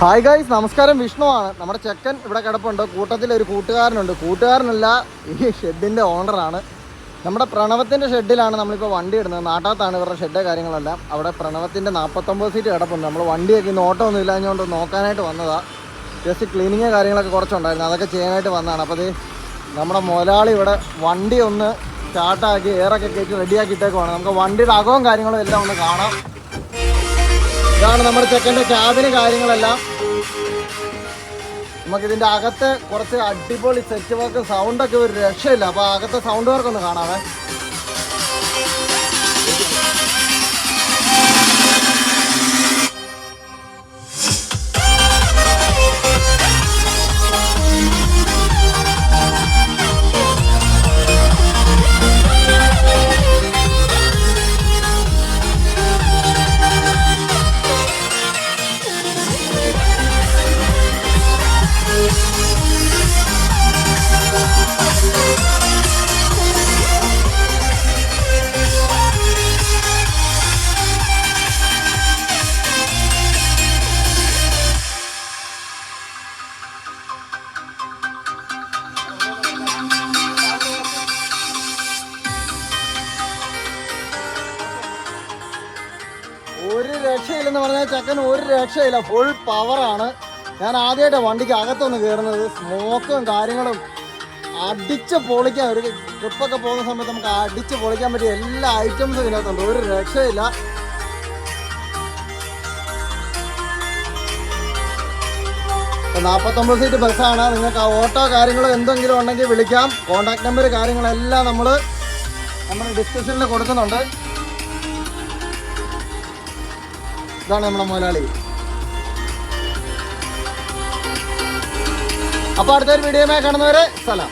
Hi guys, നമസ്കാരം. വിഷ്ണുവാണ്. നമ്മുടെ ചെക്കൻ ഇവിടെ കിടപ്പുണ്ട്. കൂട്ടത്തിലൊരു കൂട്ടുകാരനുണ്ട്. കൂട്ടുകാരനല്ല, ഈ ഷെഡിൻ്റെ ഓണറാണ്. നമ്മുടെ പ്രണവത്തിൻ്റെ ഷെഡിലാണ് നമ്മളിപ്പോൾ വണ്ടി ഇടുന്നത്. നാട്ടാത്താണ് ഇവരുടെ ഷെഡ് കാര്യങ്ങളെല്ലാം. അവിടെ പ്രണവത്തിൻ്റെ 49 സീറ്റ് കിടപ്പുണ്ട്. നമ്മൾ വണ്ടിയൊക്കെ ഇന്ന് ഓട്ടമൊന്നും ഇല്ലാഞ്ഞുകൊണ്ട് നോക്കാനായിട്ട് വന്നതാണ്. ജസ്റ്റ് ക്ലീനിങ് കാര്യങ്ങളൊക്കെ കുറച്ചുണ്ടായിരുന്നു, അതൊക്കെ ചെയ്യാനായിട്ട് വന്നതാണ്. അപ്പോൾ അത് നമ്മുടെ മുതലാളി ഇവിടെ വണ്ടി ഒന്ന് സ്റ്റാർട്ടാക്കി എയറൊക്കെ കയറ്റി റെഡിയാക്കിയിട്ടേക്കുവാണ്. നമുക്ക് വണ്ടിയുടെ അകവും കാര്യങ്ങളും എല്ലാം ഒന്ന് കാണാം. ഇതാണ് നമ്മുടെ ചെക്കൻ്റെ ക്യാബിന് കാര്യങ്ങളെല്ലാം. നമുക്കിതിൻ്റെ അകത്ത് കുറച്ച് അടിപൊളി സെറ്റ് വർക്ക് സൗണ്ടൊക്കെ ഒരു രക്ഷയില്ല. അപ്പോൾ അകത്തെ സൗണ്ട് വർക്കൊന്ന് കാണാവേ. ഒരു രക്ഷയില്ലെന്ന് പറഞ്ഞാൽ ചെക്കൻ ഒരു രക്ഷയില്ല, ഫുൾ പവറാണ്. ഞാൻ ആദ്യമായിട്ട് വണ്ടിക്ക് അകത്തൊന്ന് കയറുന്നത്. സ്മോക്കും കാര്യങ്ങളും അടിച്ച് പൊളിക്കാൻ, ഒരു ട്രിപ്പൊക്കെ പോകുന്ന സമയത്ത് നമുക്ക് അടിച്ച് പൊളിക്കാൻ പറ്റിയ എല്ലാ ഐറ്റംസും ഇതിനകത്തുണ്ട്. ഒരു രക്ഷയില്ല. ഇപ്പോൾ 49 സീറ്റ് ബസ്സാണ്. നിങ്ങൾക്ക് ഓട്ടോ കാര്യങ്ങളോ എന്തെങ്കിലും ഉണ്ടെങ്കിൽ വിളിക്കാം. കോൺടാക്ട് നമ്പർ കാര്യങ്ങളെല്ലാം നമ്മൾ ഡിസ്ക്രിപ്ഷനിൽ കൊടുക്കുന്നുണ്ട്. ഇതാണ് നമ്മുടെ മുതലാളി. അപ്പോൾ അടുത്തൊരു വീഡിയോയുമായി കാണുന്നവരെ സലാം.